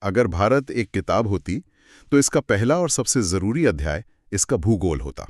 अगर भारत एक किताब होती तो इसका पहला और सबसे जरूरी अध्याय इसका भूगोल होता।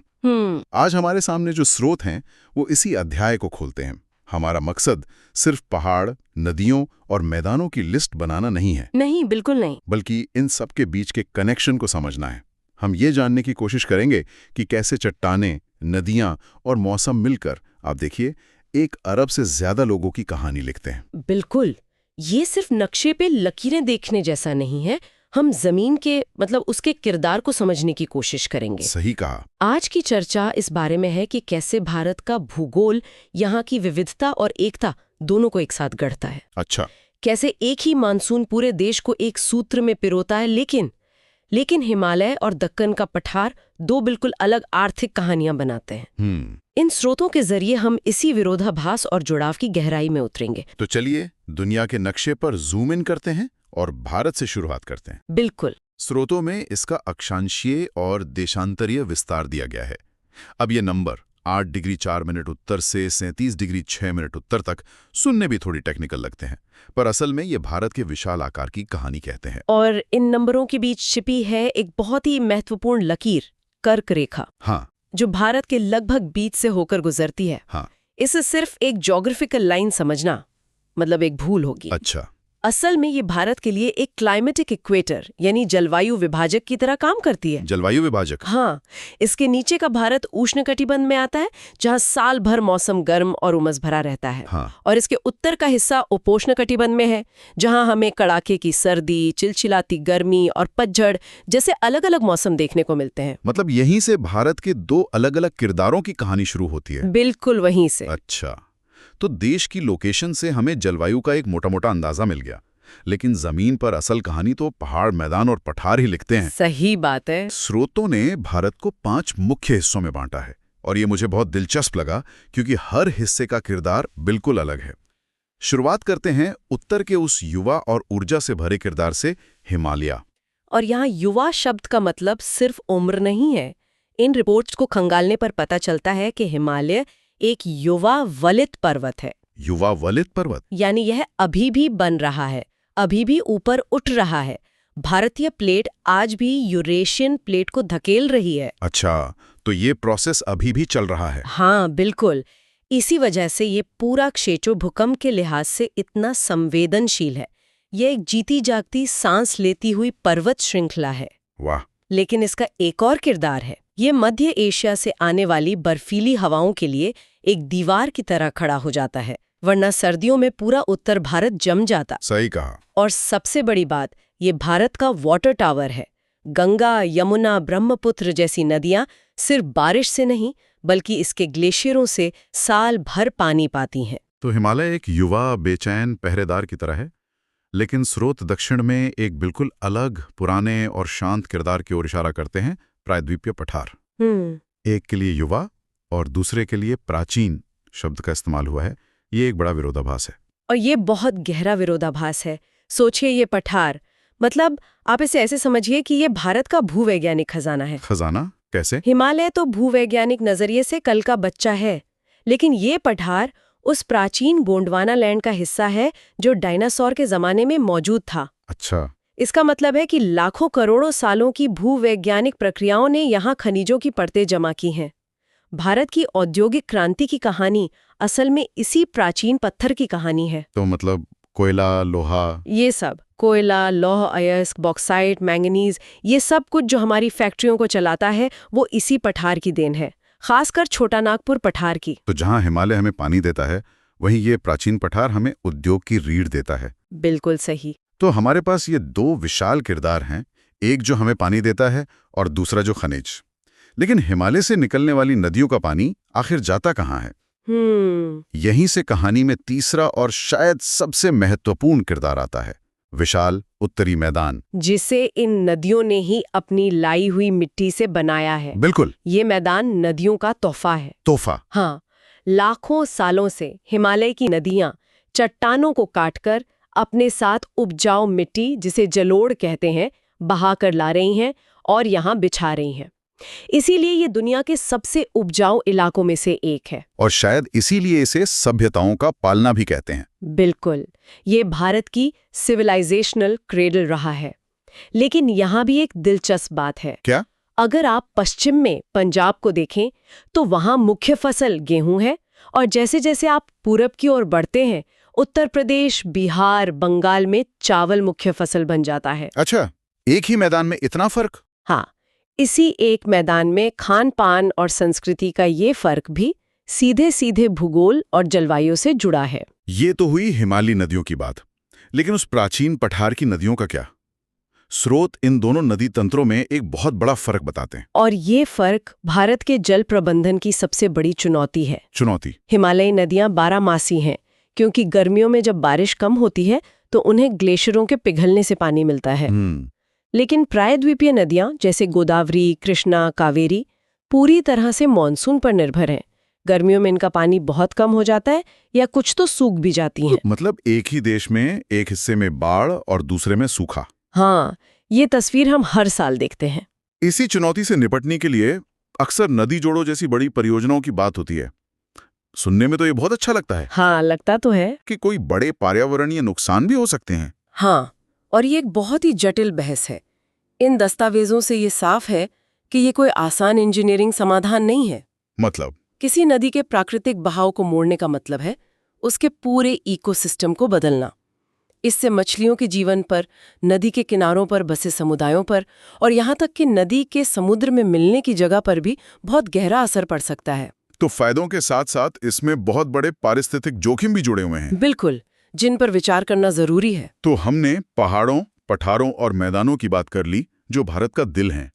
आज हमारे सामने जो स्रोत हैं वो इसी अध्याय को खोलते हैं। हमारा मकसद सिर्फ पहाड़, नदियों और मैदानों की लिस्ट बनाना नहीं है। नहीं, बिल्कुल नहीं। बल्कि इन सब के बीच के कनेक्शन को समझना है। हम ये जानने की कोशिश करेंगे कि कैसे चट्टानें, नदियां और मौसम मिलकर, आप देखिए, 1 अरब से ज्यादा लोगों की कहानी लिखते हैं। बिल्कुल। ये सिर्फ नक्शे पे लकीरें देखने जैसा नहीं है। हम जमीन के उसके किरदार को समझने की कोशिश करेंगे। सही कहा। आज की चर्चा इस बारे में है कि कैसे भारत का भूगोल यहाँ की विविधता और एकता दोनों को एक साथ गढ़ता है। अच्छा। कैसे एक ही मानसून पूरे देश को एक सूत्र में पिरोता है, लेकिन हिमालय और दक्कन का पठार 2 बिल्कुल अलग आर्थिक कहानियां बनाते हैं। इन स्रोतों के जरिए हम इसी विरोधाभास और जुड़ाव की गहराई में उतरेंगे। तो चलिए दुनिया के नक्शे पर जूम इन करते हैं और भारत से शुरुआत करते हैं। बिल्कुल। स्रोतों में इसका अक्षांशीय और देशांतरीय विस्तार दिया गया है। अब ये नंबर 8 डिग्री 4 मिनट उत्तर से 37 डिग्री 6 मिनट उत्तर तक सुनने भी थोड़ी टेक्निकल लगते हैं, पर असल में ये भारत के विशाल आकार की कहानी कहते हैं। और इन नंबरों के बीच छिपी है एक बहुत ही महत्वपूर्ण लकीर, कर्क रेखा। हाँ। जो भारत के लगभग बीच से होकर गुजरती है। हाँ। इसे सिर्फ एक ज्योग्राफिकल लाइन समझना एक भूल होगी। अच्छा। असल में ये भारत के लिए एक क्लाइमेटिक इक्वेटर यानी जलवायु विभाजक की तरह काम करती है। जलवायु विभाजक? हाँ। इसके नीचे का भारत उष्णकटिबंध में आता है, जहाँ साल भर मौसम गर्म और उमस भरा रहता है। हाँ। और इसके उत्तर का हिस्सा उपोष्णकटिबंध में है, जहाँ हमें कड़ाके की सर्दी, चिलचिलाती गर्मी और पतझड़ जैसे अलग अलग मौसम देखने को मिलते हैं। मतलब यहीं से भारत के 2 अलग-अलग किरदारों की कहानी शुरू होती है। बिल्कुल वहीं से। अच्छा, तो देश की लोकेशन से हमें जलवायु का एक मोटा-मोटा अंदाजा मिल गया, लेकिन जमीन पर असल कहानी तो पहाड़, मैदान और पठार ही लिखते हैं। सही बात है। स्रोतों ने भारत को 5 मुख्य हिस्सों में बांटा है और ये मुझे बहुत दिलचस्प लगा क्योंकि हर हिस्से का किरदार बिल्कुल अलग है। शुरुआत करते हैं उत्तर के उस युवा और ऊर्जा से भरे किरदार से, हिमालय। और यहाँ युवा शब्द का मतलब सिर्फ उम्र नहीं है। इन रिपोर्ट्स को खंगालने पर पता चलता है कि हिमालय एक युवा वलित पर्वत है। युवा वलित पर्वत यानी यह अभी भी बन रहा है, अभी भी ऊपर उठ रहा है। भारतीय प्लेट आज भी यूरेशियन प्लेट को धकेल रही है। अच्छा, तो ये प्रोसेस अभी भी चल रहा है? हाँ, बिल्कुल। इसी वजह से ये पूरा क्षेत्र भूकंप के लिहाज से इतना संवेदनशील है। ये एक जीती जागती सांस लेती हुई पर्वत श्रृंखला है। वाह। लेकिन इसका एक और किरदार है। ये मध्य एशिया से आने वाली बर्फीली हवाओं के लिए एक दीवार की तरह खड़ा हो जाता है, वरना सर्दियों में पूरा उत्तर भारत जम जाता। सही कहा। और सबसे बड़ी बात, ये भारत का वाटर टावर है। गंगा, यमुना, ब्रह्मपुत्र जैसी नदियां सिर्फ बारिश से नहीं बल्कि इसके ग्लेशियरों से साल भर पानी पाती हैं। तो हिमालय एक युवा बेचैन पहरेदार की तरह है, लेकिन स्रोत दक्षिण में एक बिल्कुल अलग, पुराने और शांत किरदार की ओर इशारा करते हैं, प्रायद्वीपीय पठार। एक के लिए युवा और दूसरे के लिए प्राचीन शब्द का इस्तेमाल हुआ है। ये एक बड़ा विरोधाभास है। और ये बहुत गहरा विरोधाभास है। सोचिए, ये पठार आप इसे ऐसे समझिए कि ये भारत का भूवैज्ञानिक खजाना है। खजाना कैसे? हिमालय तो भूवैज्ञानिक नजरिए से कल का बच्चा है, लेकिन ये पठार उस प्राचीन गोंडवाना लैंड का हिस्सा है जो डायनासोर के जमाने में मौजूद था। अच्छा। इसका मतलब है कि लाखों करोड़ों सालों की भूवैज्ञानिक प्रक्रियाओं ने यहाँ खनिजों की परतें जमा की हैं। भारत की औद्योगिक क्रांति की कहानी असल में इसी प्राचीन पत्थर की कहानी है। तो मतलब कोयला, लोहा, ये सब कोयला, लौह अयस्क, बॉक्साइट, मैंगनीज, ये सब कुछ जो हमारी फैक्ट्रियों को चलाता है वो इसी पठार की देन है, खासकर छोटा नागपुर पठार की। तो जहाँ हिमालय हमें पानी देता है, वहीं ये प्राचीन पठार हमें उद्योग की रीढ़ देता है। बिल्कुल सही। तो हमारे पास ये 2 विशाल किरदार हैं, एक जो हमें पानी देता है और दूसरा जो खनिज। लेकिन हिमालय से निकलने वाली नदियों का पानी आखिर जाता कहाँ है? यहीं से कहानी में तीसरा और शायद सबसे महत्वपूर्ण किरदार आता है, विशाल उत्तरी मैदान, जिसे इन नदियों ने ही अपनी लाई हुई मिट्टी से बनाया है। बिल्कुल। ये मैदान नदियों का तोहफा है। तोहफा? हाँ। लाखों सालों से हिमालय की नदियां चट्टानों को काटकर अपने साथ उपजाऊ मिट्टी, जिसे जलोढ़ कहते हैं, बहा कर ला रही हैं और यहाँ बिछा रही हैं। इसीलिए ये दुनिया के सबसे उपजाऊ इलाकों में से एक है। और शायद इसीलिए इसे सभ्यताओं का पालना भी कहते हैं। बिल्कुल। ये भारत की सिविलाइजेशनल क्रेडल रहा है। लेकिन यहाँ भी एक दिलचस्प बात है। क्या? अगर आप पश्चिम में पंजाब को देखें तो वहाँ मुख्य फसल गेहूं है, और जैसे जैसे आप पूरब की ओर बढ़ते हैं उत्तर प्रदेश, बिहार, बंगाल में चावल मुख्य फसल बन जाता है। अच्छा, एक ही मैदान में इतना फर्क? हाँ, इसी एक मैदान में खान पान और संस्कृति का ये फर्क भी सीधे सीधे भूगोल और जलवायु से जुड़ा है। ये तो हुई हिमालयी नदियों की बात, लेकिन उस प्राचीन पठार की नदियों का क्या? स्रोत इन दोनों नदी तंत्रों में एक बहुत बड़ा फर्क बताते हैं। और ये फर्क भारत के जल प्रबंधन की सबसे बड़ी चुनौती है। चुनौती? हिमालयी नदियां 12 मासी हैं, क्योंकि गर्मियों में जब बारिश कम होती है तो उन्हें ग्लेशियरों के पिघलने से पानी मिलता है। लेकिन प्रायद्वीपीय नदियां जैसे गोदावरी, कृष्णा, कावेरी पूरी तरह से मानसून पर निर्भर हैं। गर्मियों में इनका पानी बहुत कम हो जाता है या कुछ तो सूख भी जाती हैं। मतलब एक ही देश में एक हिस्से में बाढ़ और दूसरे में सूखा। हाँ, ये तस्वीर हम हर साल देखते हैं। इसी चुनौती से निपटने के लिए अक्सर नदी जोड़ो जैसी बड़ी परियोजनाओं की बात होती है। सुनने में तो ये बहुत अच्छा लगता है। हाँ, लगता तो है कि कोई बड़े पर्यावरणीय नुकसान भी हो सकते हैं। हाँ, और ये एक बहुत ही जटिल बहस है। इन दस्तावेजों से ये साफ है कि ये कोई आसान इंजीनियरिंग समाधान नहीं है। मतलब? किसी नदी के प्राकृतिक बहाव को मोड़ने का मतलब है उसके पूरे इकोसिस्टम को बदलना। इससे मछलियों के जीवन पर, नदी के किनारों पर बसे समुदायों पर और यहाँ तक कि नदी के समुद्र में मिलने की जगह पर भी बहुत गहरा असर पड़ सकता है। तो फायदों के साथ साथ इसमें बहुत बड़े पारिस्थितिक जोखिम भी जुड़े हुए हैं। बिल्कुल, जिन पर विचार करना जरूरी है। तो हमने पहाड़ों, पठारों और मैदानों की बात कर ली जो भारत का दिल है।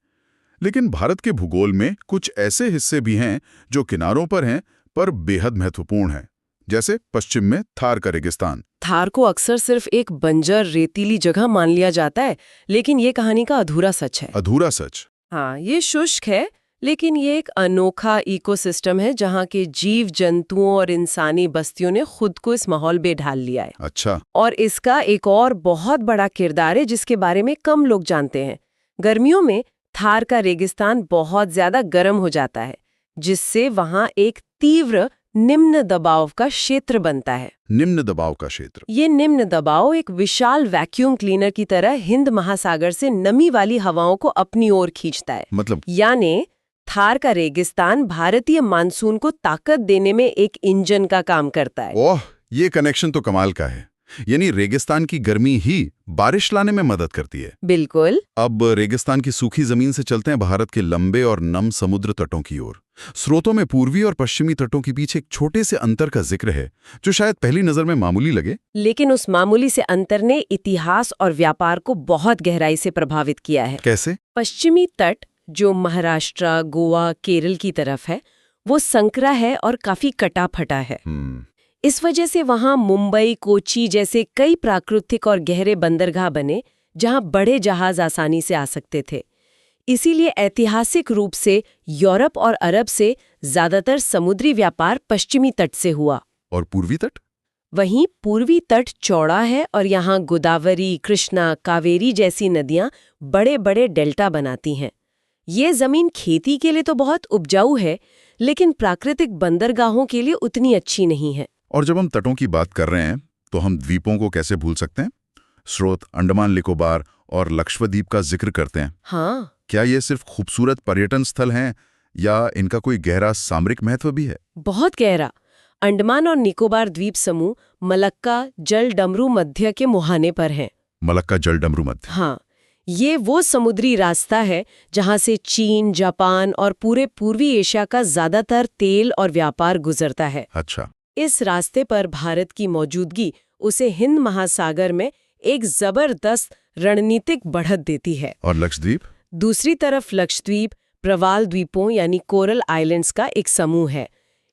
लेकिन भारत के भूगोल में कुछ ऐसे हिस्से भी हैं जो किनारों पर हैं पर बेहद महत्वपूर्ण हैं, जैसे पश्चिम में थार का रेगिस्तान। थार को अक्सर सिर्फ एक बंजर रेतीली जगह मान लिया जाता है, लेकिन ये कहानी का अधूरा सच है। अधूरा सच? हाँ, ये शुष्क है, लेकिन ये एक अनोखा इकोसिस्टम है जहाँ के जीव जंतुओं और इंसानी बस्तियों ने खुद को इस माहौल में ढाल लिया है। अच्छा। और इसका एक और बहुत बड़ा किरदार है जिसके बारे में कम लोग जानते हैं। गर्मियों में थार का रेगिस्तान बहुत ज्यादा गर्म हो जाता है, जिससे वहां एक तीव्र निम्न दबाव का क्षेत्र बनता है। निम्न दबाव का क्षेत्र? ये निम्न दबाव एक विशाल वैक्यूम क्लीनर की तरह हिंद महासागर से नमी वाली हवाओं को अपनी ओर खींचता है। मतलब? यानी थार का रेगिस्तान भारतीय मानसून को ताकत देने में एक इंजन का काम करता है। ओह, ये कनेक्शन तो कमाल का है। यानी रेगिस्तान की गर्मी ही बारिश लाने में मदद करती है। बिल्कुल। अब रेगिस्तान की सूखी जमीन से चलते हैं भारत के लंबे और नम समुद्र तटों की ओर। स्रोतों में पूर्वी और पश्चिमी तटों के बीच एक छोटे से अंतर का जिक्र है जो शायद पहली नजर में मामूली लगे, लेकिन उस मामूली से अंतर ने इतिहास और व्यापार को बहुत गहराई से प्रभावित किया है। कैसे? पश्चिमी तट जो महाराष्ट्र, गोवा, केरल की तरफ है, वो संकरा है और काफी कटा फटा है। इस वजह से वहां मुंबई, कोची जैसे कई प्राकृतिक और गहरे बंदरगाह बने जहां बड़े जहाज आसानी से आ सकते थे। इसीलिए ऐतिहासिक रूप से यूरोप और अरब से ज्यादातर समुद्री व्यापार पश्चिमी तट से हुआ। और पूर्वी तट? वहीं पूर्वी तट चौड़ा है और यहाँ गोदावरी, कृष्णा, कावेरी जैसी नदियां बड़े बड़े डेल्टा बनाती हैं। ये जमीन खेती के लिए तो बहुत उपजाऊ है, लेकिन प्राकृतिक बंदरगाहों के लिए उतनी अच्छी नहीं है। और जब हम तटों की बात कर रहे हैं तो हम द्वीपों को कैसे भूल सकते हैं? स्रोत अंडमान निकोबार और लक्षद्वीप का जिक्र करते हैं। हाँ। क्या ये सिर्फ खूबसूरत पर्यटन स्थल हैं या इनका कोई गहरा सामरिक महत्व भी है? बहुत गहरा। अंडमान और निकोबार द्वीप समूह मलक्का जल डमरू मध्य के मुहाने पर हैं। मलक्का जल डमरू मध्य? हाँ, ये वो समुद्री रास्ता है जहां से चीन, जापान और पूरे पूर्वी एशिया का ज्यादातर तेल और व्यापार गुजरता है। अच्छा। इस रास्ते पर भारत की मौजूदगी उसे हिंद महासागर में एक जबरदस्त रणनीतिक बढ़त देती है। और लक्षद्वीप? दूसरी तरफ लक्षद्वीप प्रवाल द्वीपों यानी कोरल आइलैंड्स का एक समूह है।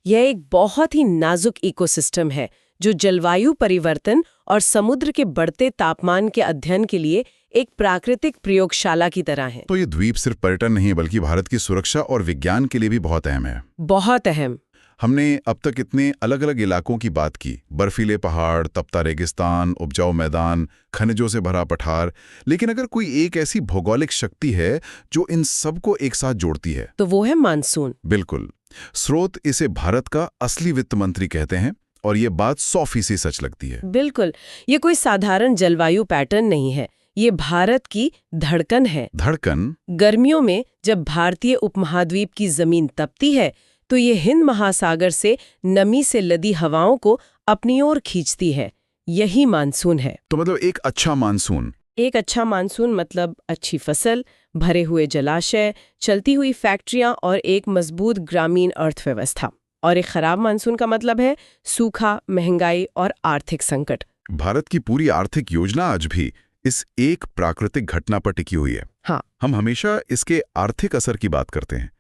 यह एक बहुत ही नाजुक इकोसिस्टम है जो जलवायु परिवर्तन और समुद्र के बढ़ते तापमान के अध्ययन के लिए एक प्राकृतिक प्रयोगशाला की तरह है। तो ये द्वीप सिर्फ पर्यटन नहीं बल्कि भारत की सुरक्षा और विज्ञान के लिए भी बहुत अहम है। बहुत अहम। हमने अब तक इतने अलग अलग इलाकों की बात की, बर्फीले पहाड़, तपता रेगिस्तान, उपजाऊ मैदान, खनिजों से भरा पठार, लेकिन अगर कोई एक ऐसी भौगोलिक शक्ति है जो इन सबको एक साथ जोड़ती है तो वो है मानसून। बिल्कुल। स्रोत इसे भारत का असली वित्त मंत्री कहते हैं और ये बात 100% सच लगती है। बिल्कुल, ये कोई साधारण जलवायु पैटर्न नहीं है, ये भारत की धड़कन है। धड़कन? गर्मियों में जब भारतीय उपमहाद्वीप की जमीन तपती है तो ये हिंद महासागर से नमी से लदी हवाओं को अपनी ओर खींचती है। यही मानसून है। तो मतलब एक अच्छा मानसून? एक अच्छा मानसून मतलब अच्छी फसल, भरे हुए जलाशय, चलती हुई फैक्ट्रियां और एक मजबूत ग्रामीण अर्थव्यवस्था। और एक खराब मानसून का मतलब है सूखा, महंगाई और आर्थिक संकट। भारत की पूरी आर्थिक योजना आज भी इस एक प्राकृतिक घटना पर टिकी हुई है। हाँ। हम हमेशा इसके आर्थिक असर की बात करते हैं,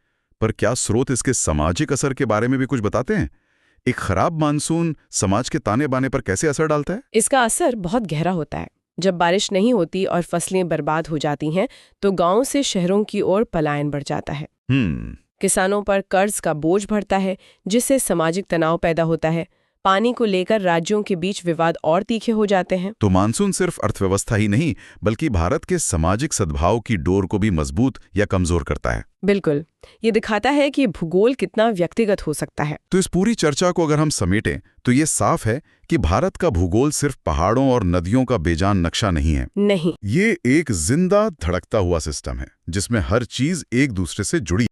पर क्या स्रोत इसके सामाजिक असर के बारे में भी कुछ बताते हैं? एक खराब मानसून समाज के ताने बाने पर कैसे असर डालता है? इसका असर बहुत गहरा होता है। जब बारिश नहीं होती और फसलें बर्बाद हो जाती हैं तो गांव से शहरों की ओर पलायन बढ़ जाता है। किसानों पर कर्ज का बोझ बढ़ता है, जिससे सामाजिक तनाव पैदा होता है। पानी को लेकर राज्यों के बीच विवाद और तीखे हो जाते हैं। तो मानसून सिर्फ अर्थव्यवस्था ही नहीं, बल्कि भारत के सामाजिक सद्भाव की डोर को भी मजबूत या कमजोर करता है। बिल्कुल, ये दिखाता है कि भूगोल कितना व्यक्तिगत हो सकता है। तो इस पूरी चर्चा को अगर हम समेटें तो ये साफ है कि भारत का भूगोल सिर्फ पहाड़ों और नदियों का बेजान नक्शा नहीं है। नहीं, ये एक जिंदा धड़कता हुआ सिस्टम है जिसमें हर चीज एक दूसरे से जुड़ी